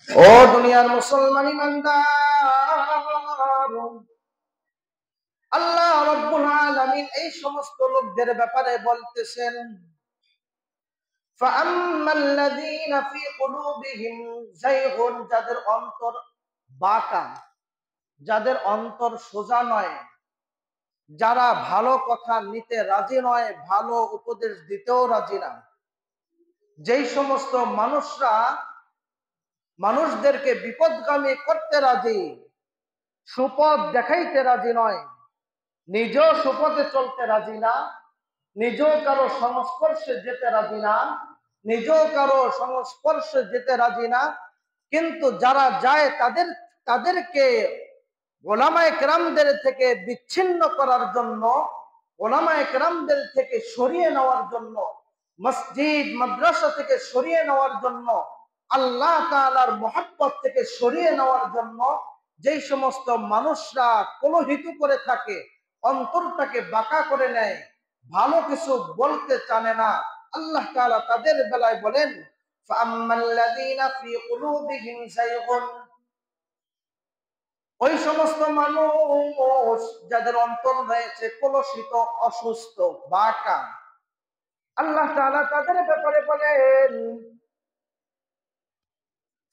ও দুনিয়ার মুসলমান ইমানদার, আল্লাহ রাব্বুল আলামিন এই সমস্ত লোকদের ব্যাপারে বলতেছেন, ফাআম্মাল্লাযীনা ফী কুলূবিহিম যায়গুন, যাদের অন্তর বাঁকা, যাদের অন্তর সোজা নয়, যারা ভালো কথা নিতে রাজি নয়, ভালো উপদেশ দিতেও রাজি না, যেই সমস্ত মানুষরা মানুষদেরকে বিপদগামী করতে রাজি, সুপথ দেখাইতে রাজি নয়, নিজেও সুপথে চলতে রাজি না, নিজেও কারো সংস্পর্শে যেতে রাজি না, নিজেও কারো সংস্পর্শে যেতে রাজি না, কিন্তু যারা যায় তাদেরকে ওলামায়ে কেরামদের থেকে বিচ্ছিন্ন করার জন্য, ওলামায়ে কেরামদের থেকে সরিয়ে নেওয়ার জন্য, মসজিদ মাদ্রাসা থেকে সরিয়ে নেওয়ার জন্য, আল্লাহ তাআলার মহব্বত থেকে সরিয়ে নেওয়ার জন্য যেই সমস্ত মানুষরা কলহিত করে থাকে, অন্তরটাকে বাঁকা করে নেয়, ভালো কিছু বলতে চায় না, আল্লাহ তাআলা তাদের বেলায় বলেন, ফাআম্মাল্লাযীনা ফী কুলূবিহিম যায়গুন, ওই সমস্ত মানুষ যাদের অন্তর রয়েছে কলুষিত, অসুস্থ, বাঁকা, আল্লাহ তাআলা তাদের ব্যাপারে বলেন,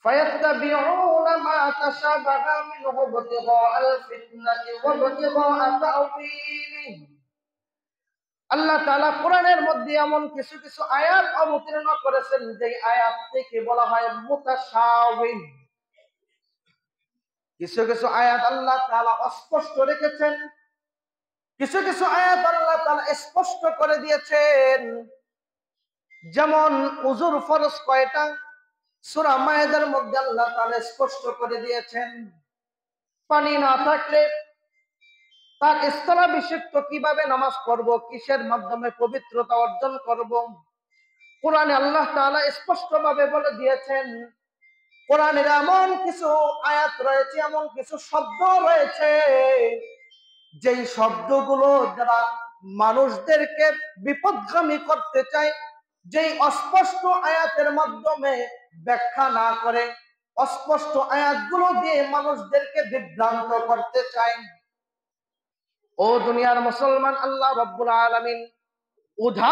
ফায়াত্তাবিউনা মা তাশাবাহা মিনহু ইবতিগাআল ফিতনাতি ওয়া ইবতিগাআ তা'ওয়িলিহি। আল্লাহ তাআলা কোরআনের মধ্যে এমন কিছু কিছু আয়াত অবতীর্ণ করেছেন যে আয়াত থেকে বলা হয় মুতাশাবিহ। কিছু কিছু আয়াত আল্লাহ তাআলা অস্পষ্ট রেখেছেন, কিছু কিছু আয়াত আল্লাহ তাআলা স্পষ্ট করে দিয়েছেন। যেমন উযুর ফরজ কয়টা, সূরা মায়েদার মধ্যে আল্লাহ তাআলা স্পষ্ট করে দিয়েছেন। পানি না থাকলে তার স্থলাভিষিক্ত কিভাবে নামাজ পড়ব, কিসের মাধ্যমে পবিত্রতা অর্জন করব, কোরআনে আল্লাহ তাআলা স্পষ্টভাবে বলে দিয়েছেন। কোরআনের এমন কিছু আয়াত রয়েছে, এমন কিছু শব্দ রয়েছে, যেই শব্দগুলো যারা মানুষদেরকে বিপদগামী করতে চায়, যেই অস্পষ্ট আয়াতের মাধ্যমে ব্যাখ্যা না করে অস্পষ্ট আয়াতগুলো দিয়ে মানুষদেরকে বিভ্রান্ত করতে চায়। ও দুনিয়ার মুসলমান, আল্লাহ রাব্বুল আলামিন উদাহরণ